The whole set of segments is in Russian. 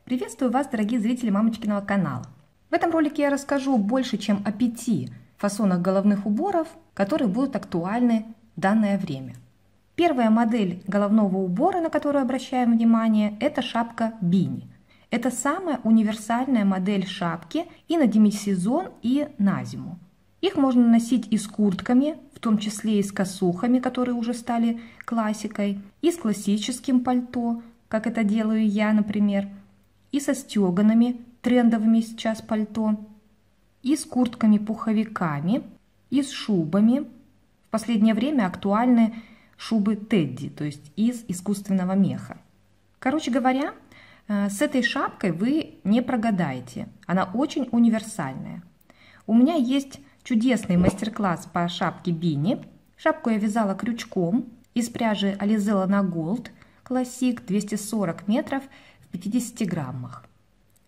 Приветствую вас, дорогие зрители мамочкиного канала. В этом ролике я расскажу больше, чем о 5 фасонах головных уборов, которые будут актуальны в данное время. Первая модель головного убора, на которую обращаем внимание, это шапка бини. Это самая универсальная модель шапки и на демисезон, и на зиму. Их можно носить и с куртками, в том числе и с косухами, которые уже стали классикой, и с классическим пальто, как это делаю я, например, и со стеганами, трендовыми сейчас пальто, и с куртками-пуховиками, и с шубами. В последнее время актуальны шубы Тедди, то есть из искусственного меха. Короче говоря, с этой шапкой вы не прогадаете, она очень универсальная. У меня есть чудесный мастер-класс по шапке бини. Шапку я вязала крючком из пряжи Alizé Lana Gold Classic 240 метров в 50 граммах.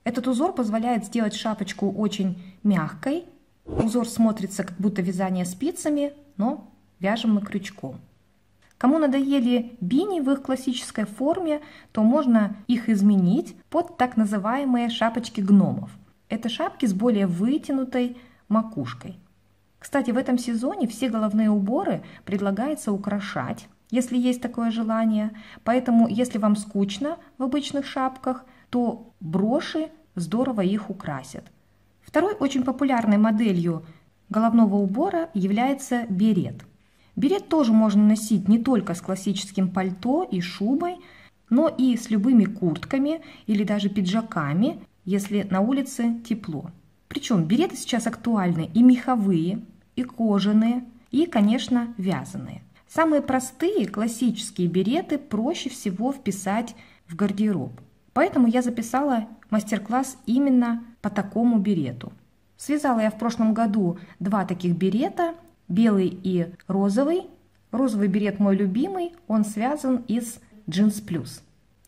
Этот узор позволяет сделать шапочку очень мягкой. Узор смотрится как будто вязание спицами, но вяжем мы крючком. Кому надоели бини в их классической форме, то можно их изменить под так называемые шапочки гномов. Это шапки с более вытянутой макушкой. Кстати, в этом сезоне все головные уборы предлагается украшать, если есть такое желание. Поэтому, если вам скучно в обычных шапках, то броши здорово их украсят. Второй очень популярной моделью головного убора является берет. Берет тоже можно носить не только с классическим пальто и шубой, но и с любыми куртками или даже пиджаками, если на улице тепло. Причем береты сейчас актуальны и меховые, и кожаные, и, конечно, вязаные. Самые простые классические береты проще всего вписать в гардероб. Поэтому я записала мастер-класс именно по такому берету. Связала я в прошлом году 2 таких берета, белый и розовый. Розовый берет мой любимый, он связан из Jeans Plus.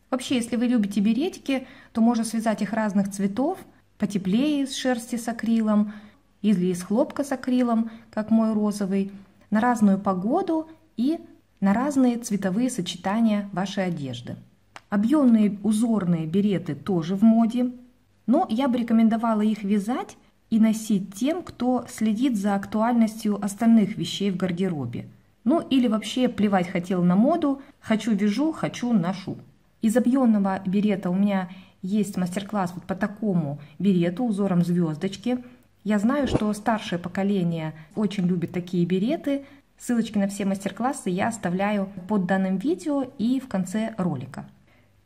Вообще, если вы любите беретики, то можно связать их разных цветов, потеплее из шерсти с акрилом или из хлопка с акрилом, как мой розовый, на разную погоду и на разные цветовые сочетания вашей одежды. Объемные узорные береты тоже в моде, но я бы рекомендовала их вязать и носить тем, кто следит за актуальностью остальных вещей в гардеробе. Ну или вообще плевать хотел на моду, хочу вяжу, хочу ношу. Из объемного берета у меня есть мастер-класс вот по такому берету узором звездочки. Я знаю, что старшее поколение очень любит такие береты. Ссылочки на все мастер-классы я оставляю под данным видео и в конце ролика.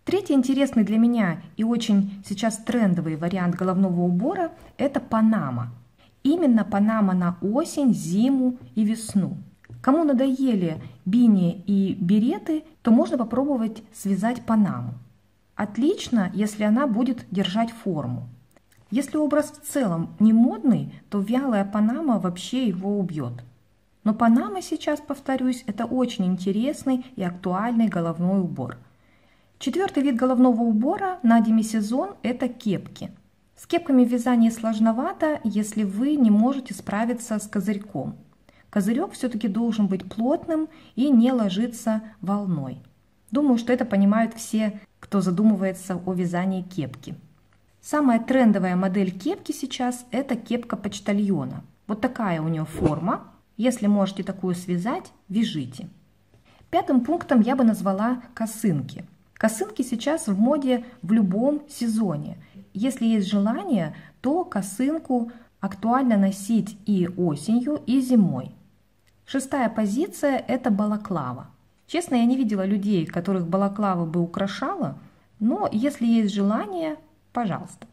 Третий интересный для меня и очень сейчас трендовый вариант головного убора – это панама. Именно панама на осень, зиму и весну. Кому надоели бини и береты, то можно попробовать связать панаму. Отлично, если она будет держать форму. Если образ в целом не модный, то вялая панама вообще его убьет. Но панама сейчас, повторюсь, это очень интересный и актуальный головной убор. Четвертый вид головного убора на демисезон – это кепки. С кепками в вязании сложновато, если вы не можете справиться с козырьком. Козырек все-таки должен быть плотным и не ложиться волной. Думаю, что это понимают все, кто задумывается о вязании кепки. Самая трендовая модель кепки сейчас – это кепка почтальона. Вот такая у нее форма. Если можете такую связать, вяжите. Пятым пунктом я бы назвала косынки. Косынки сейчас в моде в любом сезоне. Если есть желание, то косынку актуально носить и осенью, и зимой. Шестая позиция – это балаклава. Честно, я не видела людей, которых балаклава бы украшала, но если есть желание, пожалуйста.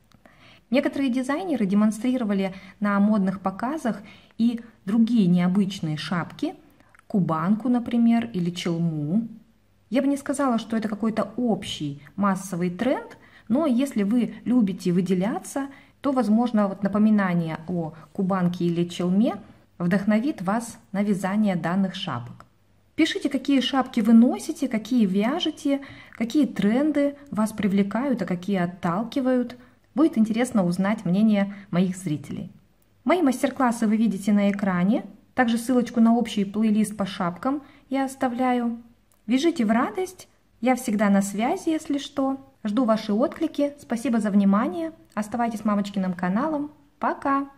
Некоторые дизайнеры демонстрировали на модных показах и другие необычные шапки, кубанку, например, или челму. Я бы не сказала, что это какой-то общий массовый тренд, но если вы любите выделяться, то, возможно, вот напоминание о кубанке или челме вдохновит вас на вязание данных шапок. Пишите, какие шапки вы носите, какие вяжете, какие тренды вас привлекают, а какие отталкивают. Будет интересно узнать мнение моих зрителей. Мои мастер-классы вы видите на экране. Также ссылочку на общий плейлист по шапкам я оставляю. Вяжите в радость. Я всегда на связи, если что. Жду ваши отклики. Спасибо за внимание. Оставайтесь с мамочкиным каналом. Пока!